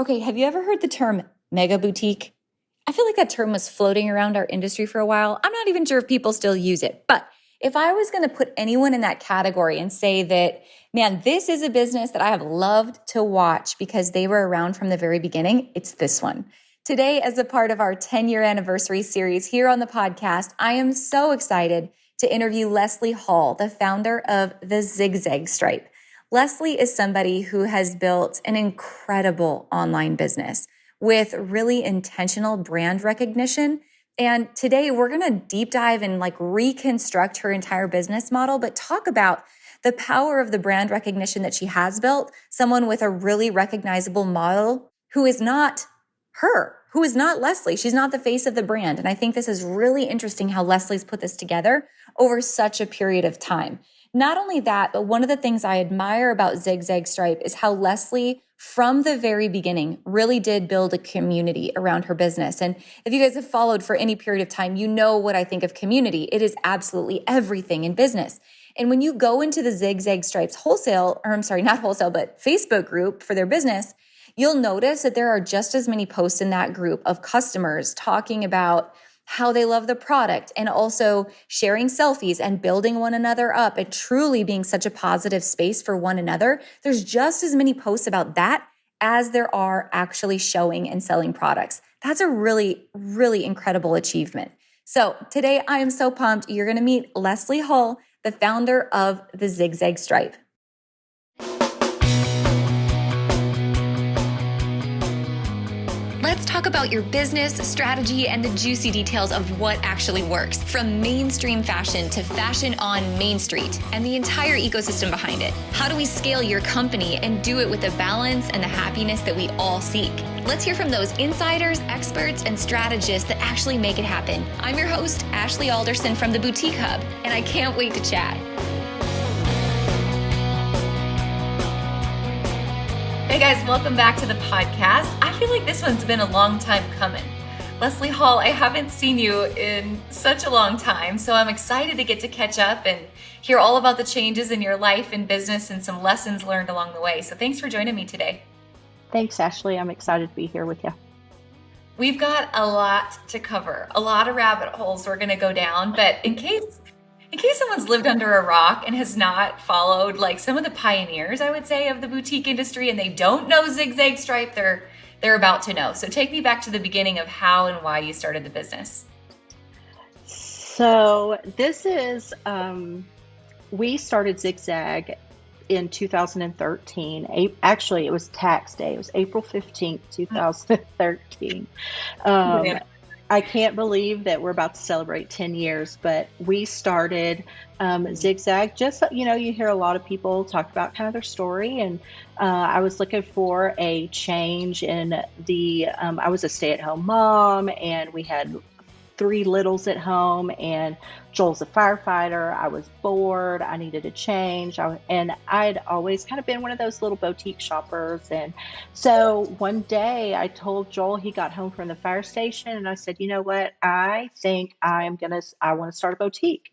Okay, have you ever heard the term mega boutique? I feel like that term was floating around our industry for a while. I'm not even sure if people still use it. But if I was going to put anyone in that category and say that, man, this is a business that I have loved to watch because they were around from the very beginning, it's this one. Today, as a part of our 10-year anniversary series here on the podcast, I am so excited to interview Leslie Hall, the founder of the ZigZag Stripe. Leslie is somebody who has built an incredible online business with really intentional brand recognition. And today we're going to deep dive and reconstruct her entire business model, but talk about the power of the brand recognition that she has built, someone with a really recognizable model who is not her, who is not Leslie. She's not the face of the brand. And I think this is really interesting how Leslie's put this together over such a period of time. Not only that, but one of the things I admire about ZigZag Stripe is how Leslie, from the very beginning, really did build a community around her business. And if you guys have followed for any period of time, you know what I think of community. It is absolutely everything in business. And when you go into the ZigZag Stripes not wholesale, but Facebook group for their business, you'll notice that there are just as many posts in that group of customers talking about how they love the product and also sharing selfies and building one another up and truly being such a positive space for one another. There's just as many posts about that as there are actually showing and selling products. That's a really, really incredible achievement. So today I am so pumped. You're going to meet Leslie Hall, the founder of the ZigZag Stripe. Let's talk about your business strategy and the juicy details of what actually works, from mainstream fashion to fashion on Main Street and the entire ecosystem behind it. How do we scale your company and do it with the balance and the happiness that we all seek? Let's hear from those insiders, experts, and strategists that actually make it happen. I'm your host, Ashley Alderson from the Boutique Hub, and I can't wait to chat. Hey guys, welcome back to the podcast. I feel like this one's been a long time coming. Leslie Hall, I haven't seen you in such a long time, so I'm excited to get to catch up and hear all about the changes in your life and business and some lessons learned along the way. So thanks for joining me today. Thanks, Ashley. I'm excited to be here with you. We've got a lot to cover, a lot of rabbit holes we're going to go down, but in case someone's lived under a rock and has not followed some of the pioneers, I would say, of the boutique industry, and they don't know ZigZag Stripe, they're about to know. So take me back to the beginning of how and why you started the business. So this is, we started ZigZag in 2013. Actually, it was tax day. It was April 15th, 2013. I can't believe that we're about to celebrate 10 years, but we started ZigZag. Just, you hear a lot of people talk about kind of their story, and I was looking for a change in I was a stay-at-home mom, and we had 3 littles at home, and Joel's a firefighter. I was bored. I needed a change. And I'd always kind of been one of those little boutique shoppers. And so one day I told Joel, he got home from the fire station, and I said, you know what? I think I want to start a boutique.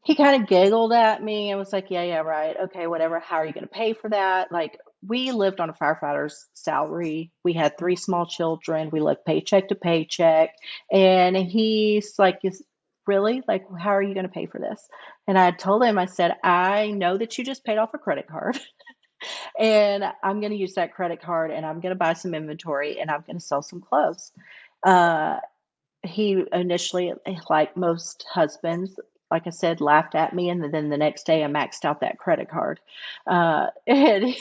He kind of giggled at me and was like, yeah, right. Okay, whatever. How are you going to pay for that? We lived on a firefighter's salary. We had 3 small children. We lived paycheck to paycheck. And he's like, really? How are you going to pay for this? And I told him, I said, I know that you just paid off a credit card and I'm going to use that credit card and I'm going to buy some inventory and I'm going to sell some clothes. He initially, like most husbands, like I said, laughed at me. And then the next day I maxed out that credit card. And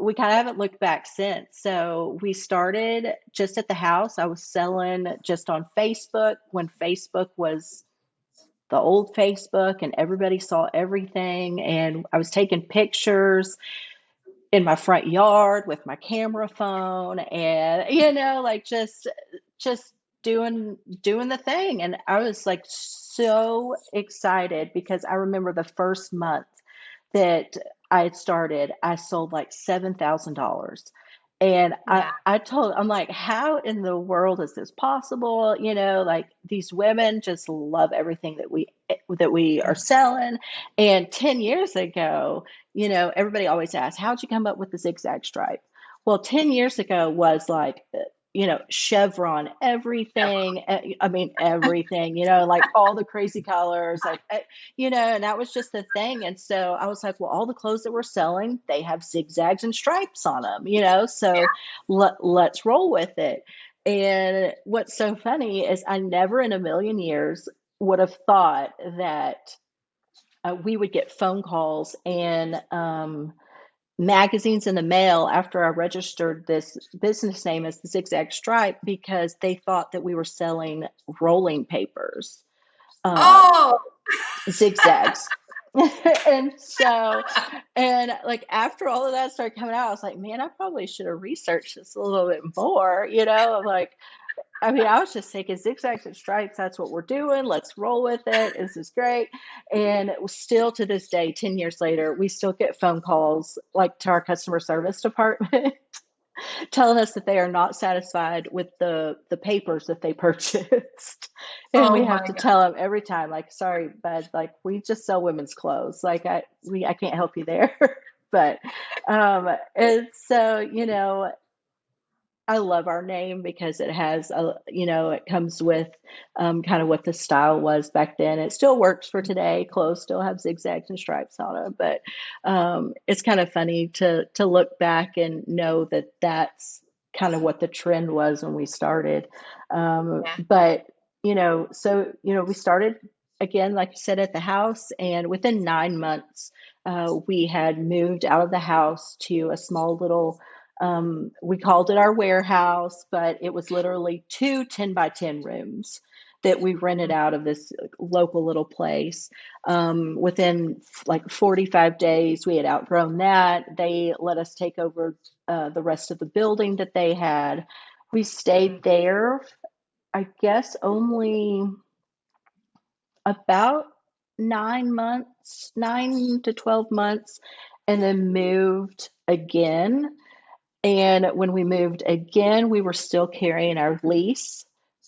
we kind of haven't looked back since. So we started just at the house. I was selling just on Facebook when Facebook was the old Facebook and everybody saw everything. And I was taking pictures in my front yard with my camera phone and, just doing the thing. And I was so excited because I remember the first month that I had started, I sold $7,000. And Yeah. I'm like, how in the world is this possible? These women just love everything that we are selling. And 10 years ago, everybody always asks, how'd you come up with the ZigZag Stripe? Well, 10 years ago was like, Chevron, everything. I mean, everything, like all the crazy colors, like, and that was just the thing. And so I was like, well, all the clothes that we're selling, they have zigzags and stripes on them, so let's roll with it. And what's so funny is I never in a million years would have thought that we would get phone calls and magazines in the mail after I registered this business name as the ZigZag Stripe because they thought that we were selling rolling papers, uh, Oh, zigzags. and so, and like after all of that started coming out, I was like, man, I probably should have researched this a little bit more, like, I mean, I was just thinking zigzags and stripes, that's what we're doing. Let's roll with it. This is great. And still to this day, 10 years later, we still get phone calls like to our customer service department telling us that they are not satisfied with the papers that they purchased. And oh we my have to God. tell them every time, like, sorry, bud, like we just sell women's clothes. Like I can't help you there. But and so, I love our name because it has it comes with kind of what the style was back then. It still works for today. Clothes still have zigzags and stripes on them, but it's kind of funny to look back and know that that's kind of what the trend was when we started. Yeah. But so we started again, like you said, at the house, and within 9 months, we had moved out of the house to a small little we called it our warehouse, but it was literally two 10 by 10 rooms that we rented out of this local little place. Within like 45 days, we had outgrown that. They let us take over the rest of the building that they had. We stayed there, I guess, only about 9 months, 9 to 12 months, and then moved again. And when we moved again, we were still carrying our lease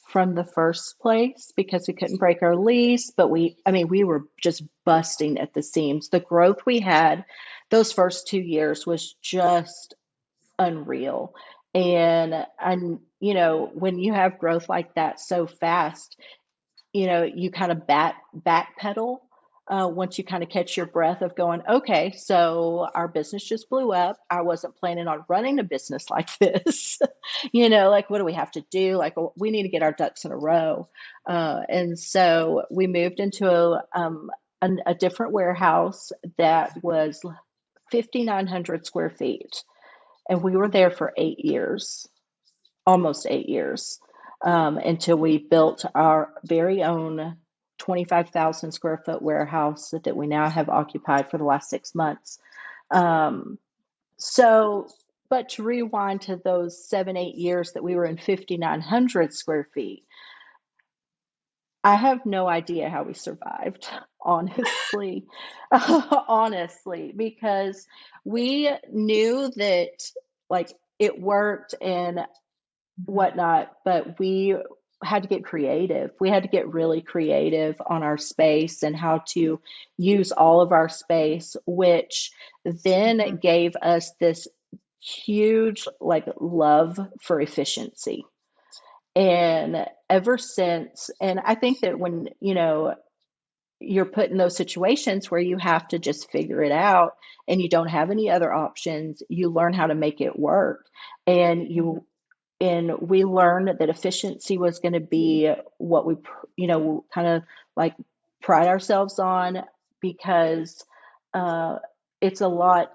from the first place because we couldn't break our lease. But I mean, we were just busting at the seams. The growth we had those first 2 years was just unreal. And when you have growth like that so fast, you kind of backpedal once you kind of catch your breath of going, okay, so our business just blew up. I wasn't planning on running a business like this. Like, what do we have to do? Like, we need to get our ducks in a row. And so we moved into a different warehouse that was 5,900 square feet. And we were there for 8 years, almost 8 years, until we built our very own 25,000 square foot warehouse that we now have occupied for the last 6 months. Um, so, but to rewind to those 7, 8 years that we were in 5,900 square feet, I have no idea how we survived, honestly, honestly, because we knew that like it worked and whatnot, but we had to get creative. We had to get really creative on our space and how to use all of our space, which then gave us this huge like love for efficiency. And ever since, and I think that when, you're put in those situations where you have to just figure it out and you don't have any other options, you learn how to make it work. And we learned that efficiency was going to be what we kind of like pride ourselves on because uh, it's a lot.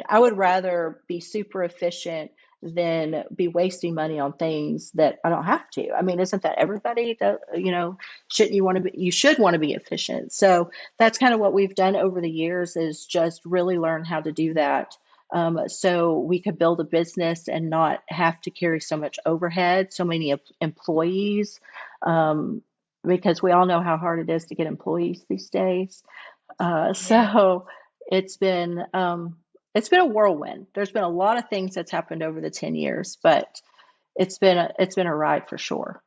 I would rather be super efficient than be wasting money on things that I don't have to. I mean, isn't that everybody that, shouldn't you want to be, you should want to be efficient. So that's kind of what we've done over the years is just really learn how to do that, so we could build a business and not have to carry so much overhead, so many employees, um, because we all know how hard it is to get employees these days. Yeah. So it's been um, it's been a whirlwind. There's been a lot of things that's happened over the 10 years, but it's been a ride for sure.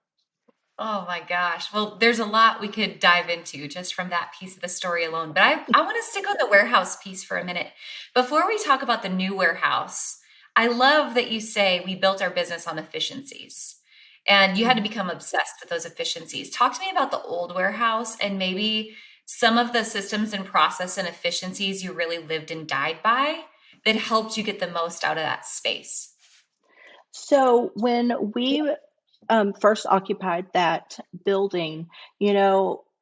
Oh my gosh. Well, there's a lot we could dive into just from that piece of the story alone. But I want to stick on the warehouse piece for a minute. Before we talk about the new warehouse, I love that you say we built our business on efficiencies and you had to Mhm. become obsessed with those efficiencies. Talk to me about the old warehouse and maybe some of the systems and process and efficiencies you really lived and died by that helped you get the most out of that space. So when we first occupied that building,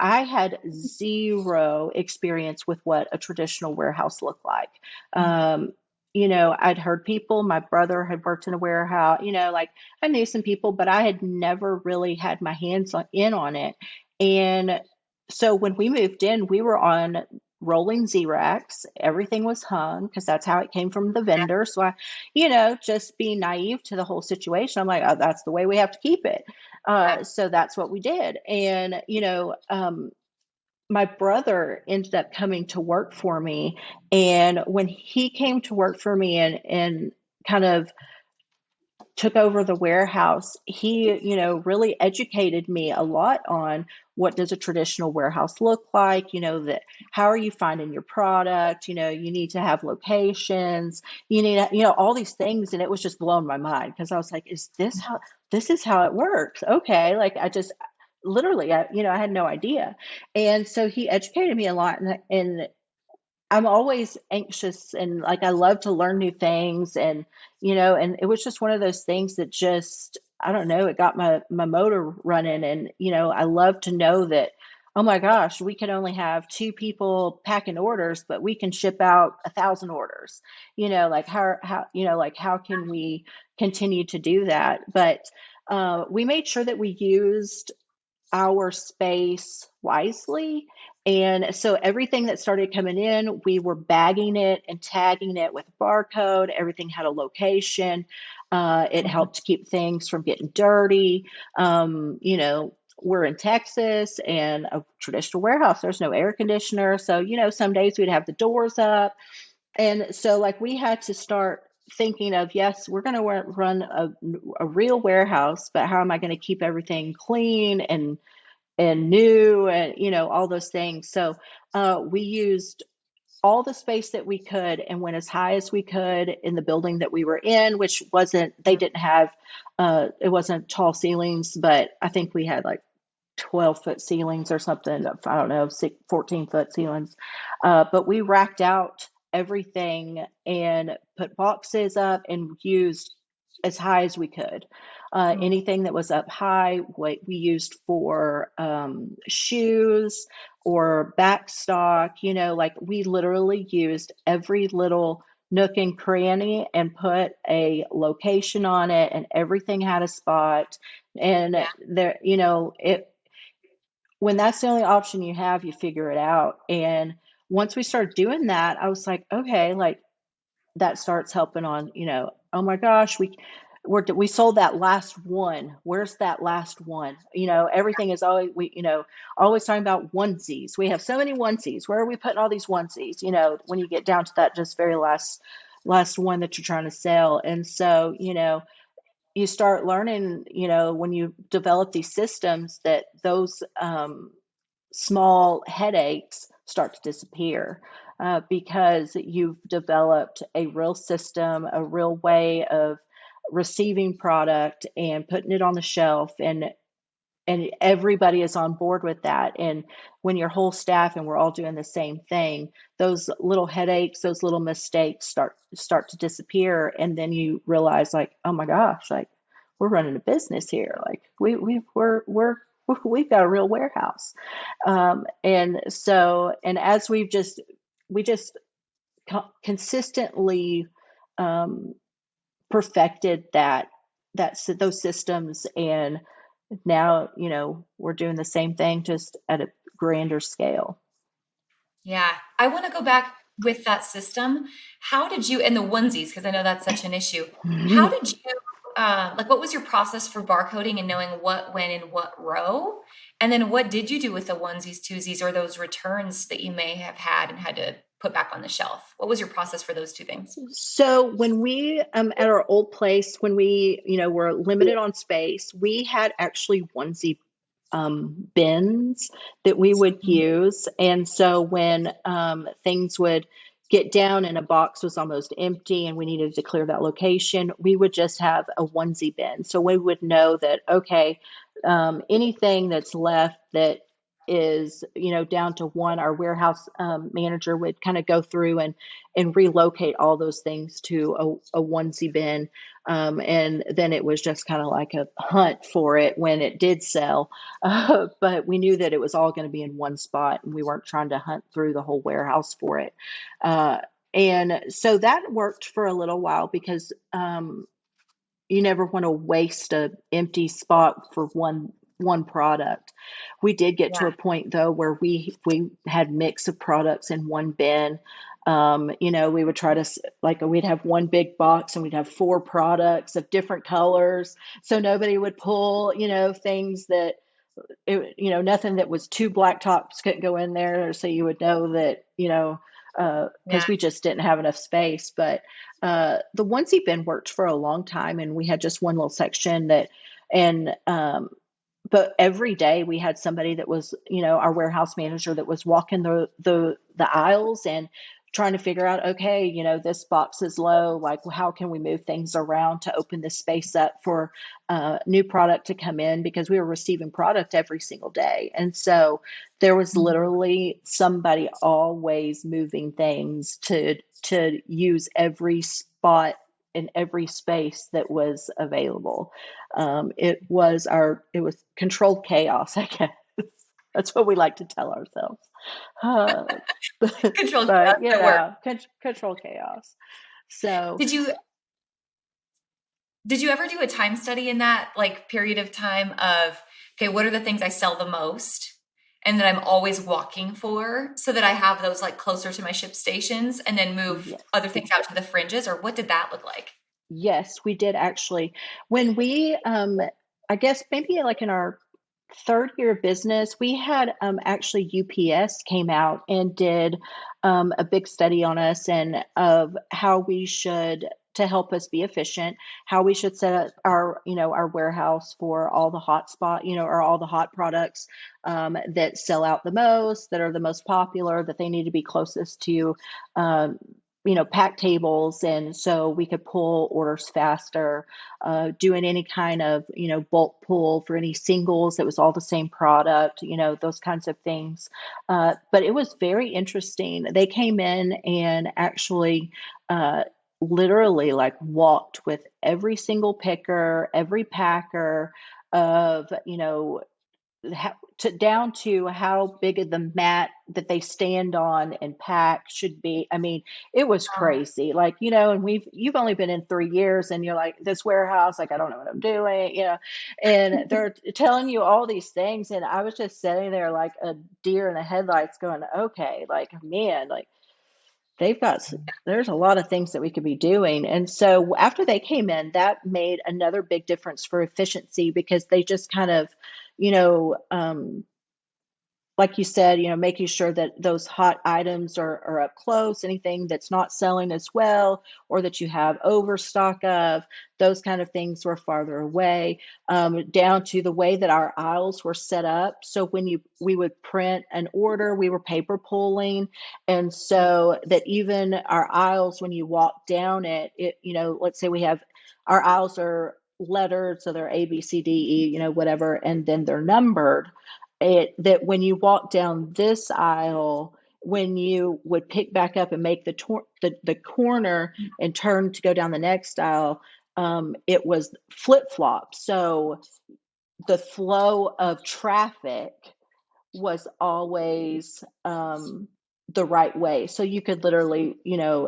I had zero experience with what a traditional warehouse looked like. Um, I'd heard people, my brother had worked in a warehouse, like I knew some people, but I had never really had my hands in on it. And so when we moved in, we were on rolling Z-racks. Everything was hung because that's how it came from the vendor. So just being naive to the whole situation. I'm like, oh, that's the way we have to keep it. Yeah. So that's what we did. And, my brother ended up coming to work for me. And when he came to work for me and kind of took over the warehouse, he, really educated me a lot on what does a traditional warehouse look like, that how are you finding your product, you need to have locations, you need, all these things. And it was just blowing my mind because I was like, this is how it works? Okay. Like I just literally, I had no idea. And so he educated me a lot and I'm always anxious and like I love to learn new things and it was just one of those things that just I don't know, it got my motor running and I love to know that oh my gosh, we can only have two people packing orders, but we can ship out 1,000 orders. Like how like how can we continue to do that? But we made sure that we used our space wisely. And so everything that started coming in, we were bagging it and tagging it with a barcode. Everything had a location. It Mhm. helped keep things from getting dirty. We're in Texas and a traditional warehouse. There's no air conditioner. So, some days we'd have the doors up. And so, like, we had to start thinking of, yes, we're going to run a real warehouse, but how am I going to keep everything clean and new and all those things. So we used all the space that we could and went as high as we could in the building that we were in, which wasn't they didn't have it wasn't tall ceilings, but I think we had like 12-foot ceilings or something. I don't know, 14-foot ceilings. But we racked out everything and put boxes up and used as high as we could. Mm. Anything that was up high, what we used for shoes or back stock, like we literally used every little nook and cranny and put a location on it, and everything had a spot. And Yeah. there, it when that's the only option you have, you figure it out. And once we started doing that, I was like, okay, like that starts helping on, oh my gosh, we sold that last one. Where's that last one? Everything is always always talking about onesies. We have so many onesies. Where are we putting all these onesies? When you get down to that just very last one that you're trying to sell. And so, you start learning, when you develop these systems that those small headaches start to disappear because you've developed a real system, a real way of receiving product and putting it on the shelf and everybody is on board with that. And when your whole staff and we're all doing the same thing, those little headaches, those little mistakes start to disappear. And then you realize, like, oh my gosh, like we're running a business here. Like we've got a real warehouse. And as we just consistently um, perfected those systems, and now we're doing the same thing just at a grander scale. Yeah. I want to go back with that system. How did you, and the onesies, because I know that's such an issue. How did you, like, what was your process for barcoding and knowing what went in what row? And then what did you do with the onesies, twosies, or those returns that you may have had and had to put back on the shelf? What was your process for those two things? So when we at our old place, when we were limited on space, we had actually onesie bins that we would Mhm. use. And so when things would get down and a box was almost empty and we needed to clear that location, we would just have a onesie bin. So we would know that, okay, anything that's left that is, down to one, our warehouse manager would kind of go through and relocate all those things to a onesie bin. And then it was just kind of like a hunt for it when it did sell. But we knew that it was all going to be in one spot and we weren't trying to hunt through the whole warehouse for it. Uh, and so that worked for a little while because you never want to waste an empty spot for one product. We did get to Yeah. a point though where we had mix of products in one bin. We would try to like we'd have one big box and we'd have four products of different colors, so nobody would pull things that nothing that was two black tops couldn't go in there. So you would know that, Yeah. because we just didn't have enough space. But the onesie bin worked for a long time, and we had just one little section and but every day we had somebody that was, our warehouse manager that was walking the aisles and trying to figure out, okay, this box is low. Like, how can we move things around to open this space up for new product to come in? Because we were receiving product every single day. And so there was literally somebody always moving things to use every spot in every space that was available. It was controlled chaos, I guess. That's what we like to tell ourselves. Uh, Controlled chaos but at work. control chaos. So Did you did you ever do a time study in that like period of time of, okay, what are the things I sell the most and that I'm always walking for so that I have those like closer to my ship stations and then move yes, other things out to the fringes, or what did that look like? yes, we did actually. When we, I guess maybe like in our third year of business, we had actually UPS came out and did a big study on us and of how we should to help us be efficient, how we should set up our warehouse for all the hot spot, or all the hot products that sell out the most, that are the most popular, that they need to be closest to um, pack tables, and so we could pull orders faster, doing any kind of bulk pull for any singles that was all the same product, those kinds of things. But it was very interesting. They came in and actually literally like walked with every single picker, every packer of down to how big of the mat that they stand on and pack should be. I mean, it was Oh, crazy. Like, and you've only been in 3 years and you're like, this warehouse, like, I don't know what I'm doing, and they're telling you all these things. And I was just sitting there like a deer in the headlights going, okay, like, man, like, they've got there's a lot of things that we could be doing. And so after they came in, that made another big difference for efficiency because they just kind of, you know, um, like you said, making sure that those hot items are up close, anything that's not selling as well, or that you have overstock of, those kind of things were farther away, down to the way that our aisles were set up. So when we would print an order, we were paper pulling. And so that even our aisles, when you walk down let's say we have our aisles are lettered, so they're A, B, C, D, E, whatever, and then they're numbered that when you walk down this aisle, when you would pick back up and make the corner and turn to go down the next aisle, it was flip flop. So the flow of traffic was always the right way. So you could literally,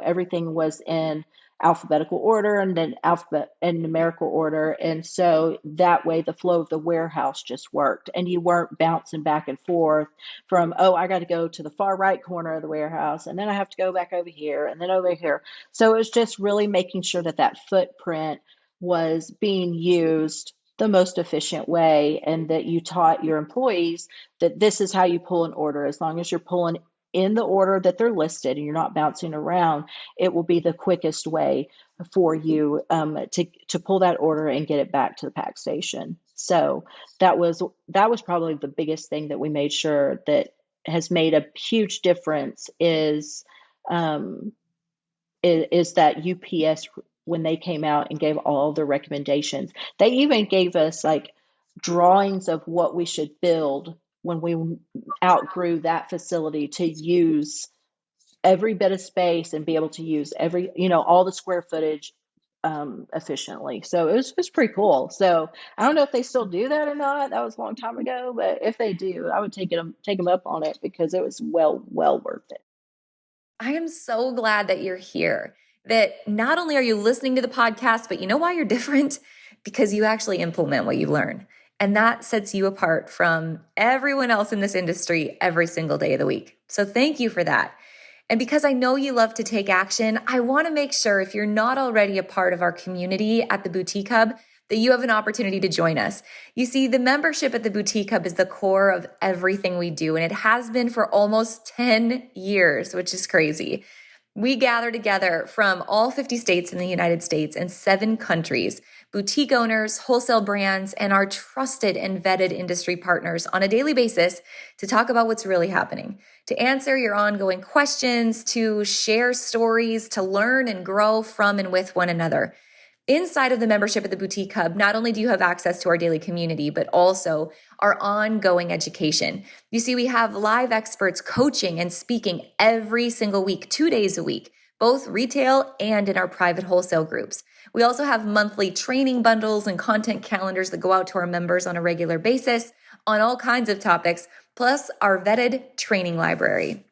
everything was in alphabetical order and then alphabet and numerical order. And so that way the flow of the warehouse just worked and you weren't bouncing back and forth from, oh, I got to go to the far right corner of the warehouse and then I have to go back over here and then over here. So it was just really making sure that that footprint was being used the most efficient way and that you taught your employees that this is how you pull an order. As long as you're pulling in the order that they're listed and you're not bouncing around, it will be the quickest way for you to pull that order and get it back to the pack station. So that was probably the biggest thing that we made sure that has made a huge difference is um, is that UPS, when they came out and gave all the recommendations, they even gave us like drawings of what we should build when we outgrew that facility to use every bit of space and be able to use every, all the square footage efficiently. So it was pretty cool. So I don't know if they still do that or not. That was a long time ago, but if they do, I would take them up on it because it was well worth it. I am so glad that you're here. That not only are you listening to the podcast, but you know why you're different? Because you actually implement what you learn. And that sets you apart from everyone else in this industry every single day of the week. So thank you for that. And because I know you love to take action, I want to make sure if you're not already a part of our community at the Boutique Hub, that you have an opportunity to join us. You see, the membership at the Boutique Hub is the core of everything we do, and it has been for almost 10 years, which is crazy. We gather together from all 50 states in the United States and 7 countries, boutique owners, wholesale brands, and our trusted and vetted industry partners on a daily basis to talk about what's really happening, to answer your ongoing questions, to share stories, to learn and grow from and with one another. Inside of the membership at the Boutique Hub, not only do you have access to our daily community, but also our ongoing education. You see, we have live experts coaching and speaking every single week, 2 days a week, both retail and in our private wholesale groups. We also have monthly training bundles and content calendars that go out to our members on a regular basis on all kinds of topics, plus our vetted training library.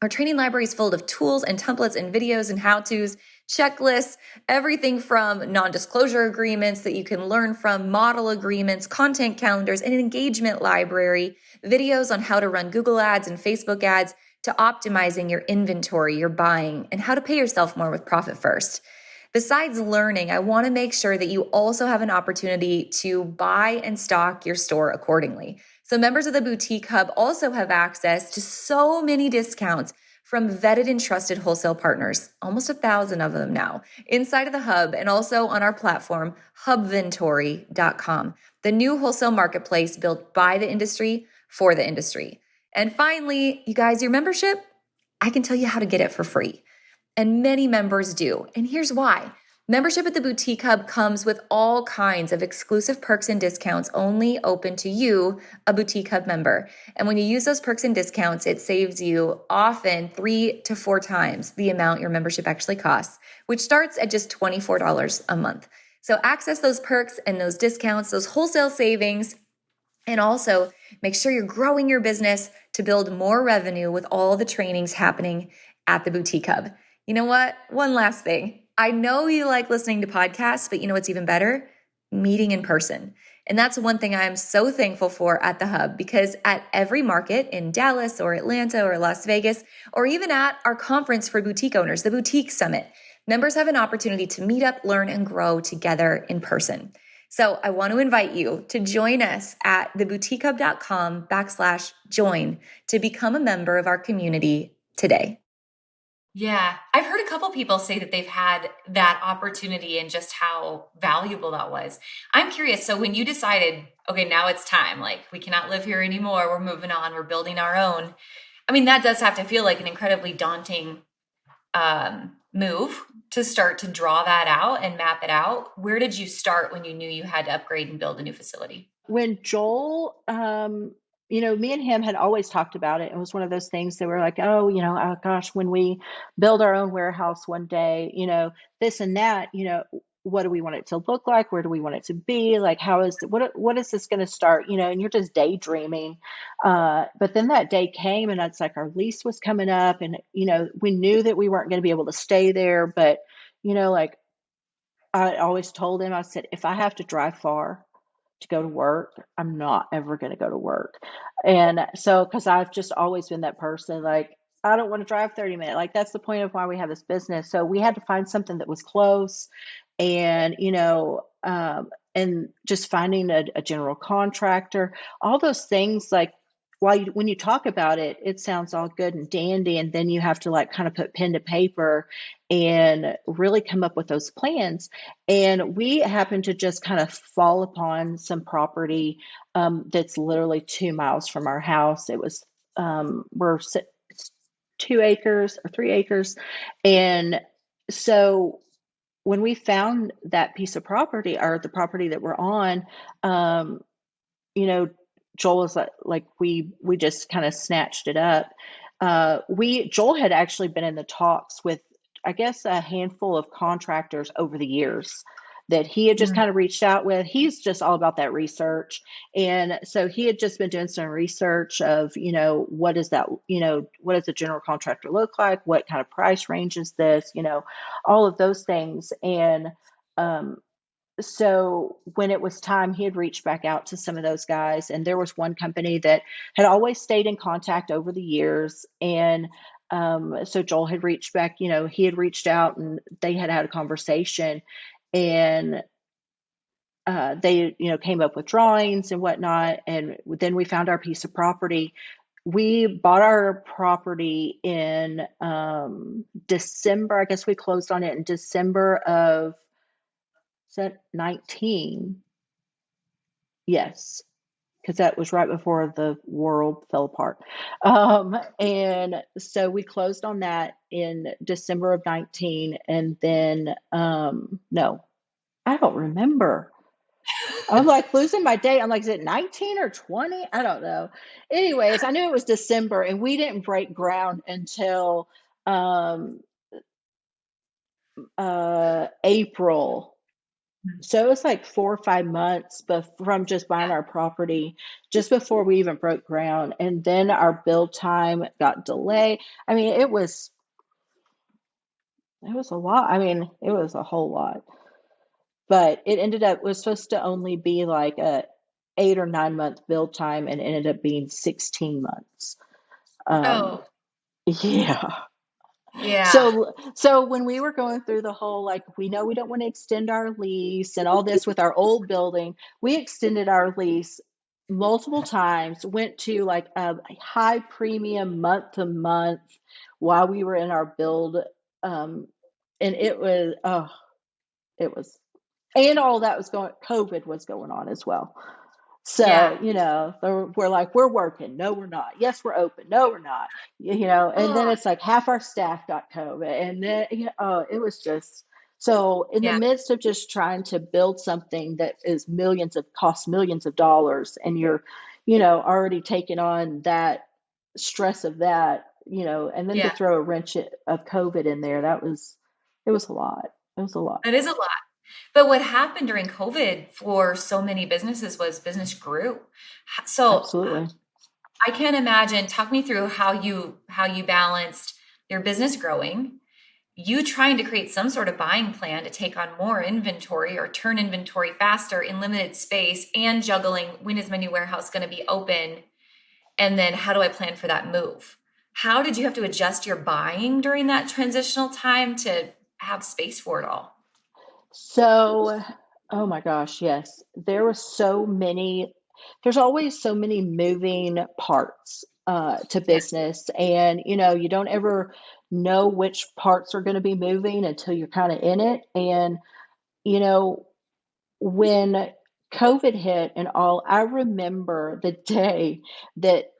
Our training library is full of tools and templates and videos and how-tos, checklists, everything from non-disclosure agreements that you can learn from, model agreements, content calendars, an engagement library, videos on how to run Google ads and Facebook ads, to optimizing your inventory, your buying, and how to pay yourself more with Profit First. Besides learning, I want to make sure that you also have an opportunity to buy and stock your store accordingly. So members of the Boutique Hub also have access to so many discounts from vetted and trusted wholesale partners, almost 1,000 of them now, inside of the hub and also on our platform, hubventory.com, the new wholesale marketplace built by the industry for the industry. And finally, you guys, your membership, I can tell you how to get it for free. And many members do. And here's why. Membership at the Boutique Hub comes with all kinds of exclusive perks and discounts only open to you, a Boutique Hub member. And when you use those perks and discounts, it saves you often 3 to 4 times the amount your membership actually costs, which starts at just $24 a month. So access those perks and those discounts, those wholesale savings, and also make sure you're growing your business to build more revenue with all the trainings happening at the Boutique Hub. You know what? One last thing. I know you like listening to podcasts, but you know what's even better? Meeting in person. And that's one thing I'm so thankful for at the Hub, because at every market in Dallas or Atlanta or Las Vegas, or even at our conference for boutique owners, the Boutique Summit, members have an opportunity to meet up, learn, and grow together in person. So I want to invite you to join us at theboutiquehub.com/join to become a member of our community today. Yeah, I've heard a couple people say that they've had that opportunity and just how valuable that was. I'm curious. So when you decided, okay, now it's time, like we cannot live here anymore, we're moving on, we're building our own. I mean, that does have to feel like an incredibly daunting move to start to draw that out and map it out. Where did you start when you knew you had to upgrade and build a new facility? When Joel, me and him had always talked about it. It was one of those things that were like, oh, oh gosh, when we build our own warehouse one day, this and that, what do we want it to look like? Where do we want it to be? Like, what is this going to start? And you're just daydreaming. But then that day came, and it's like our lease was coming up, and, we knew that we weren't going to be able to stay there. But, like I always told him, I said, if I have to drive far to go to work, I'm not ever going to go to work. And so, because I've just always been that person, like, I don't want to drive 30 minutes. Like, that's the point of why we have this business. So we had to find something that was close, and, and just finding a general contractor, all those things, like, when you talk about it, it sounds all good and dandy. And then you have to like kind of put pen to paper and really come up with those plans. And we happened to just kind of fall upon some property that's literally 2 miles from our house. It was, we're 2 acres or 3 acres. And so when we found that piece of property, or the property that we're on, um, you know, Joel was like we just kind of snatched it up. We Joel had actually been in the talks with, I guess, a handful of contractors over the years that he had just Mm. kind of reached out with. He's just all about that research. And so he had just been doing some research of, what is that, what does a general contractor look like? What kind of price range is this? All of those things. And um, so when it was time, he had reached back out to some of those guys, and there was one company that had always stayed in contact over the years. And so Joel had reached back, he had reached out, and they had had a conversation, and they, came up with drawings and whatnot. And then we found our piece of property. We bought our property in December. I guess we closed on it in December of, is that 19? Yes, because that was right before the world fell apart. And so we closed on that in December of 19. And then, no, I don't remember. I'm like losing my date. I'm like, is it 19 or 20? I don't know. Anyways, I knew it was December, and we didn't break ground until um, April. So it was like 4 or 5 months from just buying our property, just before we even broke ground. And then our build time got delayed. I mean, it was a lot. I mean, it was a whole lot. But it was supposed to only be like a 8 or 9 month build time, and it ended up being 16 months. Um, Oh, yeah. yeah. So when we were going through the whole, like, we know we don't want to extend our lease and all this with our old building, we extended our lease multiple times, went to like a high premium month to month while we were in our build. Um, and it was, and all that was COVID was going on as well. So, Yeah. we're like, we're working. No, we're not. Yes, we're open. No, we're not. And then Oh, it's like half our staff got COVID. And then, it was just so, in the yeah. midst of just trying to build something that is cost millions of dollars, and you're, already taking on that stress of that, and then to Yeah. throw a wrench of COVID in there, it was a lot. It was a lot. That is a lot. But what happened during COVID for so many businesses was business grew. So Absolutely. I can't imagine, talk me through how you balanced your business growing, you trying to create some sort of buying plan to take on more inventory or turn inventory faster in limited space, and juggling when is my new warehouse going to be open, and then how do I plan for that move? How did you have to adjust your buying during that transitional time to have space for it all? So, oh my gosh, yes. There's always so many moving parts to Yeah. business. And, you don't ever know which parts are going to be moving until you're kind of in it. And, you know, when COVID hit and all, I remember the day that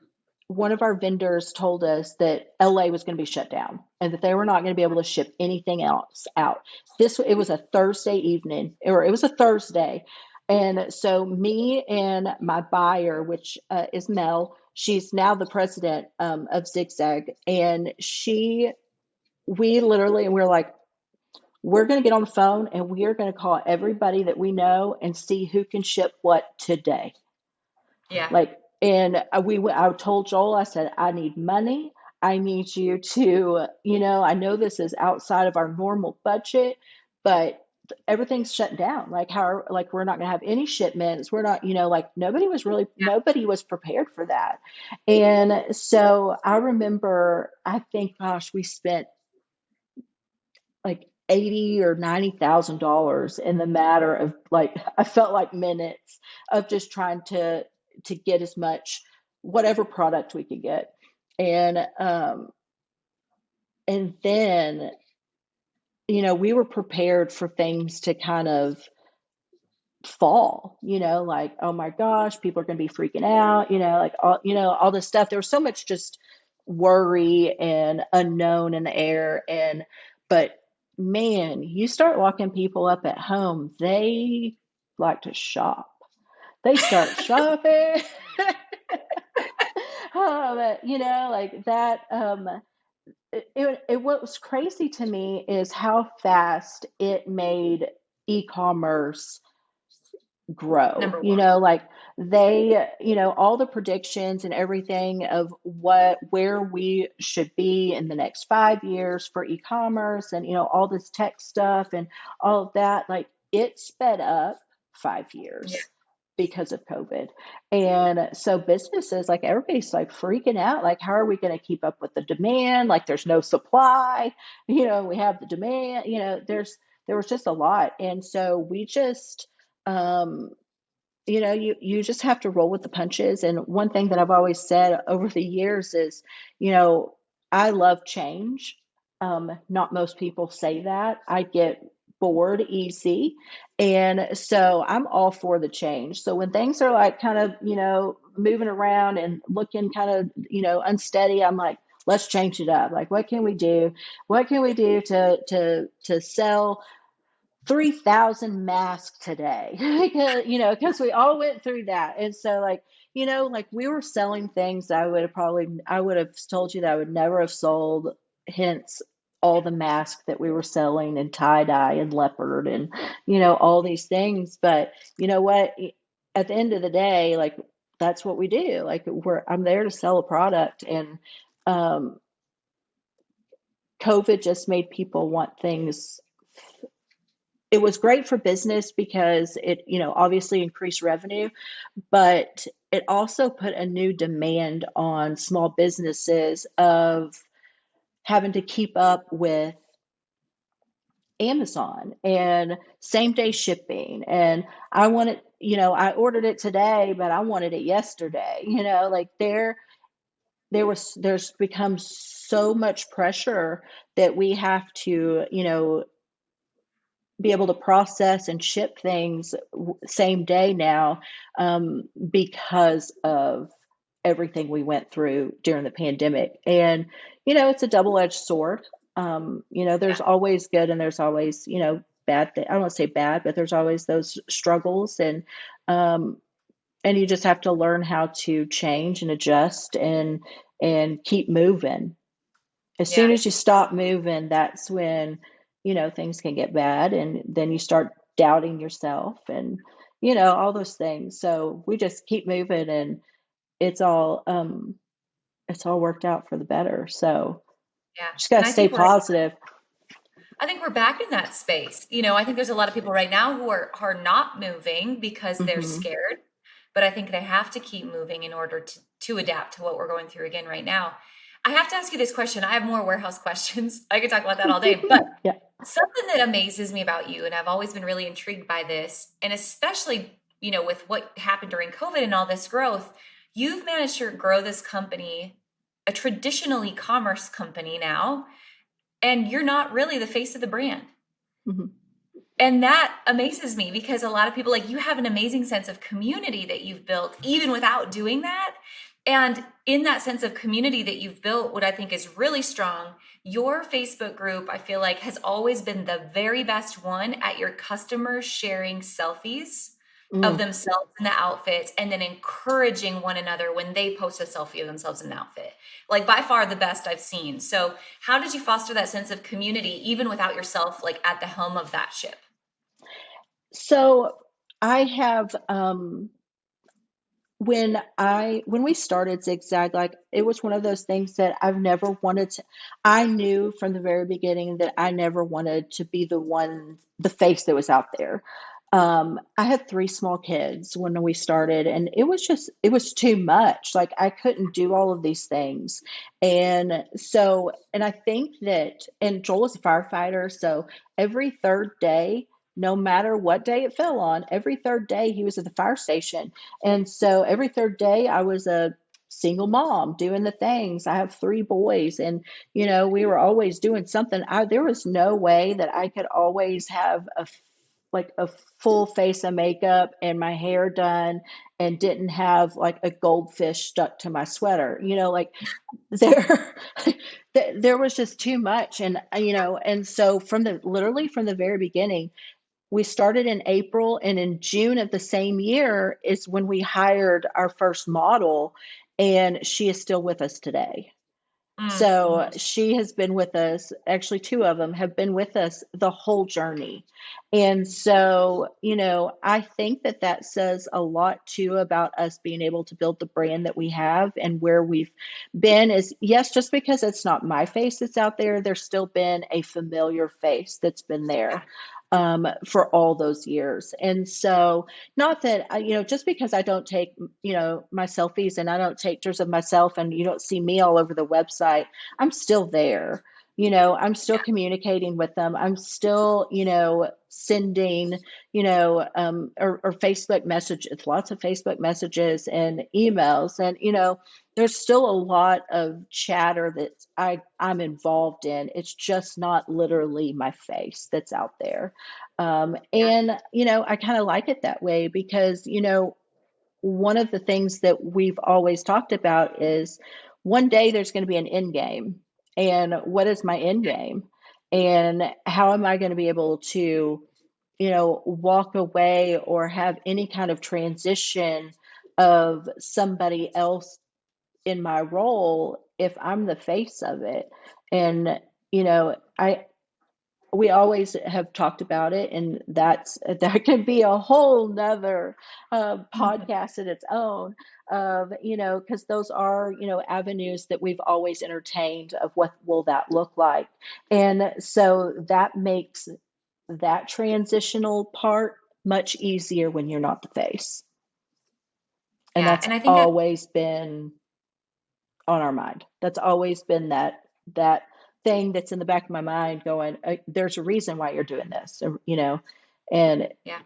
one of our vendors told us that LA was going to be shut down and that they were not going to be able to ship anything else out. It was a Thursday evening, or it was a Thursday. And so me and my buyer, which is Mel, she's now the president of ZigZag, and we literally, and we're like, we're going to get on the phone and we are going to call everybody that we know and see who can ship what today. Yeah. Like, and I told Joel, I said, I need money. I need you to, I know this is outside of our normal budget, but everything's shut down. Like we're not going to have any shipments. We're not, like nobody was prepared for that. And so I remember, I think, gosh, we spent like 80 or $90,000 in the matter of, like, I felt like minutes of just trying to get as much whatever product we could get. And then, we were prepared for things to kind of fall, like, oh my gosh, people are going to be freaking out, like all this stuff. There was so much just worry and unknown in the air. But man, you start locking people up at home, they like to shop. They start shopping. Oh, but like that. What was crazy to me is how fast it made e-commerce grow. Number one. Like they, all the predictions and everything of where we should be in the next 5 years for e-commerce, and all this tech stuff and all of that, like it sped up 5 years because of COVID. And so businesses, like everybody's like freaking out, like how are we going to keep up with the demand? Like there's no supply, we have the demand, there was just a lot. And so we just um you just have to roll with the punches. And one thing that I've always said over the years is, I love change. Not most people say that. I get bored easy. And so I'm all for the change. So when things are like kind of, moving around and looking kind of, unsteady, I'm like, let's change it up. Like, what can we do? What can we do to sell 3,000 masks today? Because we all went through that. And so like we were selling things that I would have told you that I would never have sold, hence all the masks that we were selling, and tie-dye and leopard and all these things. But you know what, at the end of the day, like that's what we do. Like I'm there to sell a product. And um COVID just made people want things. It was great for business because it, obviously increased revenue, but it also put a new demand on small businesses of having to keep up with Amazon and same day shipping. And I wanted, I ordered it today, but I wanted it yesterday. Like there's become so much pressure that we have to, be able to process and ship things same day now, because of everything we went through during the pandemic. And it's a double-edged sword. There's always good and there's always bad. I don't want to say bad, but there's always those struggles. Um, and you just have to learn how to change and adjust and keep moving. As soon Yeah. as you stop moving, that's when, things can get bad, and then you start doubting yourself and, all those things. So we just keep moving, and it's all, it's all worked out for the better. So Yeah. just got And to stay positive. I think we're back in that space. I think there's a lot of people right now who are not moving because they're Hmm. scared, but I think they have to keep moving in order to adapt to what we're going through again right now. I have to ask you this question. I have more warehouse questions. I could talk about that all day, but Yeah. something that amazes me about you, and I've always been really intrigued by this, and especially, with what happened during COVID and all this growth, you've managed to grow this company, a traditional e-commerce company now, and you're not really the face of the brand. Hmm. And that amazes me because a lot of people, like, you have an amazing sense of community that you've built even without doing that. And in that sense of community that you've built, what I think is really strong, your Facebook group, I feel like, has always been the very best one at your customers sharing selfies of Mm. themselves in the outfits and then encouraging one another when they post a selfie of themselves in the outfit. Like, by far the best I've seen. So how did you foster that sense of community even without yourself like at the helm of that ship? So I have, when we started ZigZag, like it was one of those things that I've never wanted to. I knew from the very beginning that I never wanted to be the face that was out there. I had three small kids when we started, and it was too much. Like I couldn't do all of these things. And I think that, and Joel is a firefighter, so every third day, no matter what day it fell on, every third day he was at the fire station. And so every third day I was a single mom doing the things. I have three boys, and we were always doing something. There was no way that I could always have like a full face of makeup and my hair done and didn't have like a goldfish stuck to my sweater. Like there there was just too much. And and so literally from the very beginning, we started in April, and in June of the same year is when we hired our first model, and she is still with us today. So Mm-hmm. she has been with us, actually, two of them have been with us the whole journey. And so, I think that that says a lot too about us being able to build the brand that we have and where we've been. Is yes, just because it's not my face that's out there, there's still been a familiar face that's been Yeah. there for all those years. And so, not that just because I don't take my selfies and I don't take pictures of myself and you don't see me all over the website, I'm still there. I'm still communicating with them. I'm still sending or Facebook messages, lots of Facebook messages and emails. And there's still a lot of chatter that I'm involved in. It's just not literally my face that's out there. Yeah. And I kind of like it that way because one of the things that we've always talked about is one day there's going to be an end game. And what is my end game? And how am I going to be able to, walk away or have any kind of transition of somebody else in my role if I'm the face of it? And, I we always have talked about it, and that can be a whole nother podcast in its own, of because those are avenues that we've always entertained of what will that look like. And so that makes that transitional part much easier when you're not the face, and Yeah. that's And I think that, always been on our mind. That's always been that thing that's in the back of my mind going, there's a reason why you're doing this, and yeah.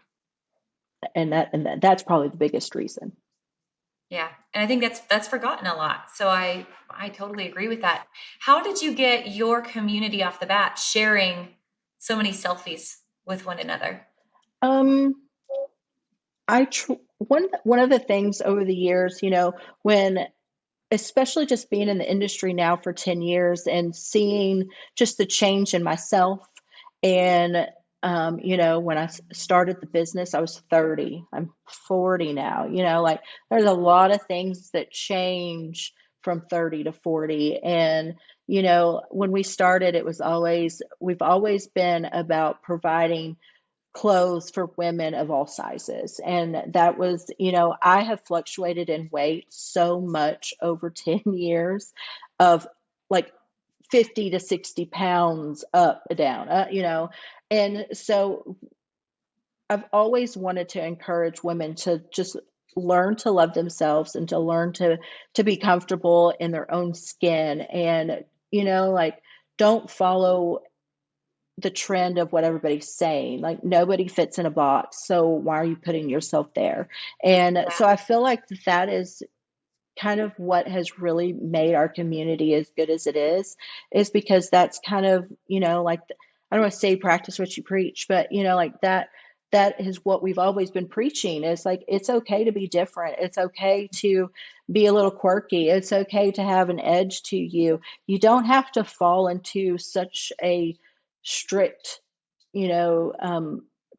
that's probably the biggest reason. Yeah. And I think that's forgotten a lot. So I totally agree with that. How did you get your community off the bat sharing so many selfies with one another? Um, one of the things over the years, when especially just being in the industry now for 10 years and seeing just the change in myself. And, when I started the business, I was 30, I'm 40 now, like there's a lot of things that change from 30 to 40. And, when we started, we've always been about providing clothes for women of all sizes. And that was, I have fluctuated in weight so much over 10 years of like 50 to 60 pounds up and down, and so I've always wanted to encourage women to just learn to love themselves and to learn to be comfortable in their own skin. And like, don't follow the trend of what everybody's saying. Like, nobody fits in a box, so why are you putting yourself there? And Yeah. so I feel like that is kind of what has really made our community as good as it is because that's kind of like, I don't want to say practice what you preach, but like that is what we've always been preaching. Is like, it's okay to be different, it's okay to be a little quirky, it's okay to have an edge to you. You don't have to fall into such a strict you know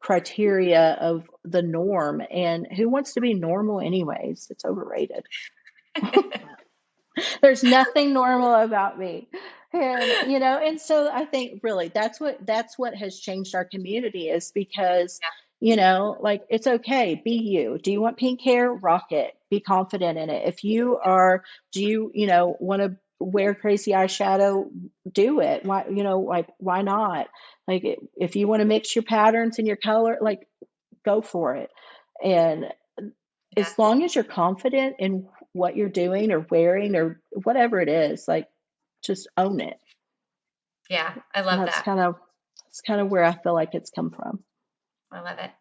criteria of the norm. And who wants to be normal anyways? It's overrated. There's nothing normal about me. And and so I think really that's what has changed our community, is because like, it's okay, be you. Do you want pink hair? Rock it, be confident in it. If you are, do you want to wear crazy eyeshadow? Do it. Why, like, why not? Like, if you want to mix your patterns and your color, like, go for it. And Yeah. as long as you're confident in what you're doing or wearing or whatever it is, like, just own it. Yeah. I And love that. that's kind of where I feel like it's come from. I love it.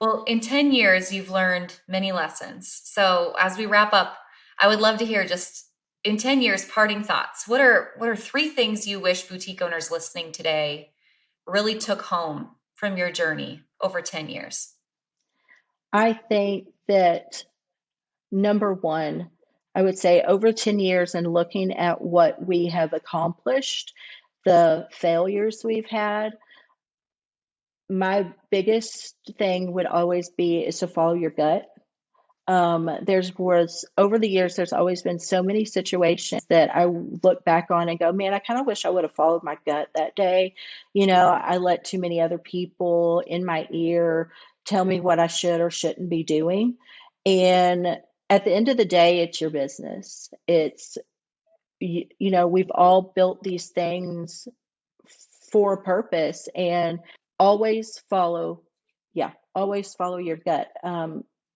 Well, in 10 years, you've learned many lessons. So as we wrap up, I would love to hear, just in 10 years, parting thoughts. What are three things you wish boutique owners listening today really took home from your journey over 10 years? I think that number one, I would say over 10 years and looking at what we have accomplished, the failures we've had, my biggest thing would always be is to follow your gut. There's was over the years, there's always been so many situations that I look back on and go, man, I kind of wish I would have followed my gut that day. I let too many other people in my ear tell me what I should or shouldn't be doing. And at the end of the day, it's your business. We've all built these things for a purpose, and always follow, yeah, always follow your gut.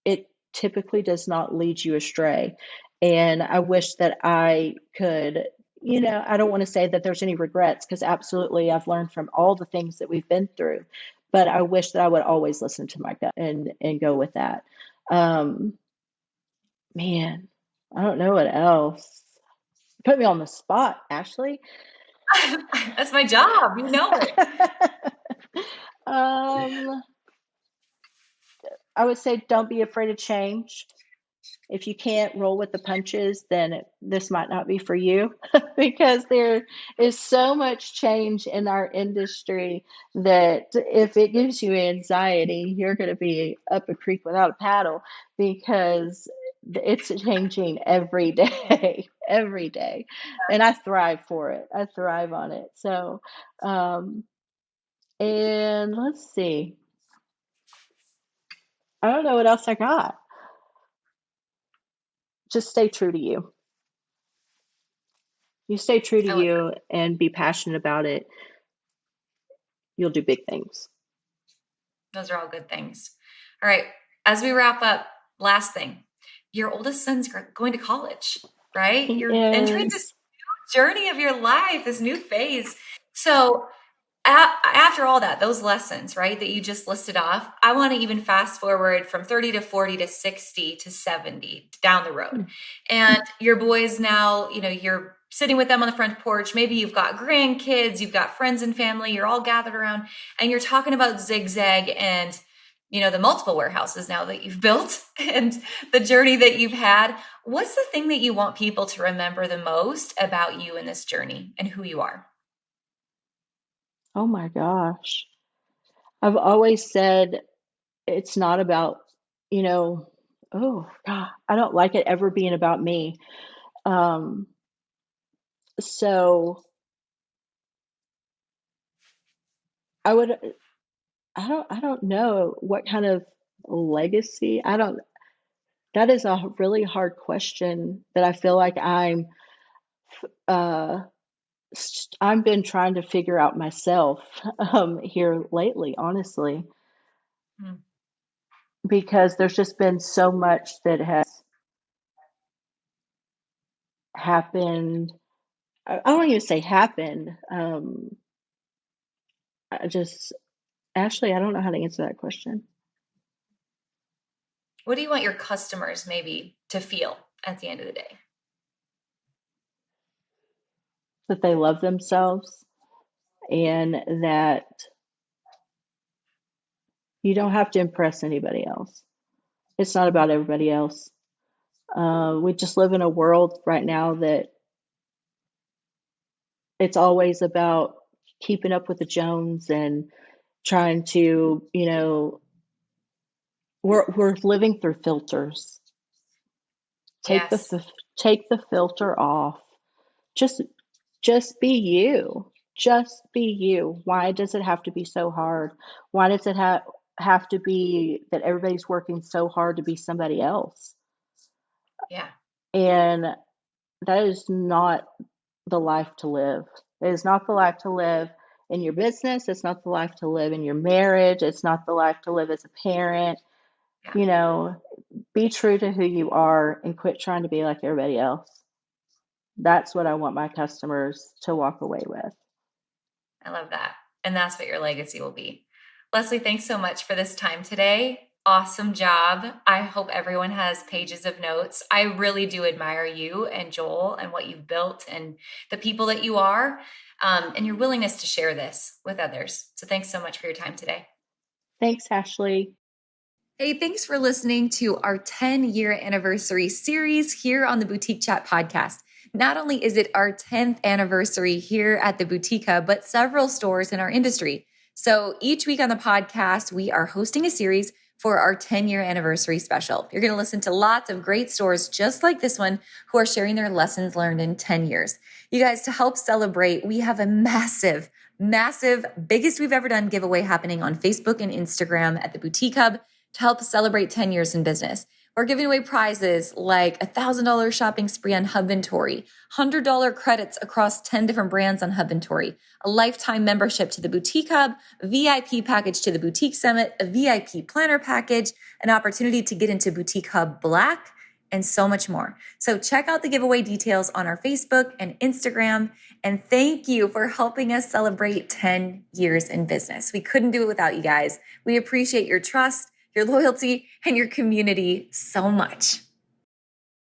It typically does not lead you astray. And I wish that I could, I don't want to say that there's any regrets, because absolutely I've learned from all the things that we've been through, but I wish that I would always listen to my gut and go with that. Um, Man, I don't know what else. Put me on the spot, Ashley. That's my job. You know it. um, I would say don't be afraid of change. If you can't roll with the punches, then this might not be for you, because there is so much change in our industry that if it gives you anxiety, you're going to be up a creek without a paddle, because it's changing every day, every day. And I thrive for it. I thrive on it. So, and let's see. I don't know what else I got. Just stay true to you. You stay true to I like you and be passionate about it, you'll do big things. those are all good things. All right. As we wrap up, last thing, your oldest son's going to college, right? He You're entering this is. journey of your life, this new phase. So after all that, those lessons, right, that you just listed off, I want to even fast forward from 30 to 40 to 60 to 70 down the road. And your boys now, you're sitting with them on the front porch. Maybe you've got grandkids, you've got friends and family, you're all gathered around, and you're talking about ZigZag and the multiple warehouses now that you've built and the journey that you've had. What's the thing that you want people to remember the most about you in this journey and who you are? Oh my gosh. I've always said it's not about, oh God, I don't like it ever being about me. Um, so I would, I don't know what kind of legacy. That is a really hard question that I feel like uh, I've been trying to figure out myself here lately, honestly, Hmm. because there's just been so much that has happened. I don't even say happened. I just, Ashley, I don't know how to answer that question. What do you want your customers maybe to feel at the end of the day? That they love themselves, and that you don't have to impress anybody else. It's not about everybody else. We just live in a world right now that it's always about keeping up with the Jones and trying to, we're living through filters. Take Yes. the take the filter off. Just just be you. Just be you. Why does it have to be so hard? Why does it have to be that everybody's working so hard to be somebody else? Yeah. And that is not the life to live. It is not the life to live in your business. It's not the life to live in your marriage. It's not the life to live as a parent. Yeah. You know, be true to who you are and quit trying to be like everybody else. That's what I want my customers to walk away with. I love that. And that's what your legacy will be. Leslie, thanks so much for this time today. Awesome job. I hope everyone has pages of notes. I really do admire you and Joel and what you've built and the people that you are, and your willingness to share this with others. So thanks so much for your time today. Thanks, Ashley. Hey, thanks for listening to our 10-year anniversary series here on the Boutique Chat podcast. Not only is it our 10th anniversary here at the Boutique Hub, but several stores in our industry. So each week on the podcast, we are hosting a series for our 10-year anniversary special. You're going to listen to lots of great stores just like this one who are sharing their lessons learned in 10 years. You guys, to help celebrate, we have a massive, biggest we've ever done giveaway happening on Facebook and Instagram at the Boutique Hub to help celebrate 10 years in business. We're giving away prizes like a $1,000 shopping spree on Hubventory, $100 credits across 10 different brands on Hubventory, a lifetime membership to the Boutique Hub, a VIP package to the Boutique Summit, a VIP planner package, an opportunity to get into Boutique Hub Black, and so much more. So check out the giveaway details on our Facebook and Instagram. And thank you for helping us celebrate 10 years in business. We couldn't do it without you guys. We appreciate your trust, your loyalty, and your community so much.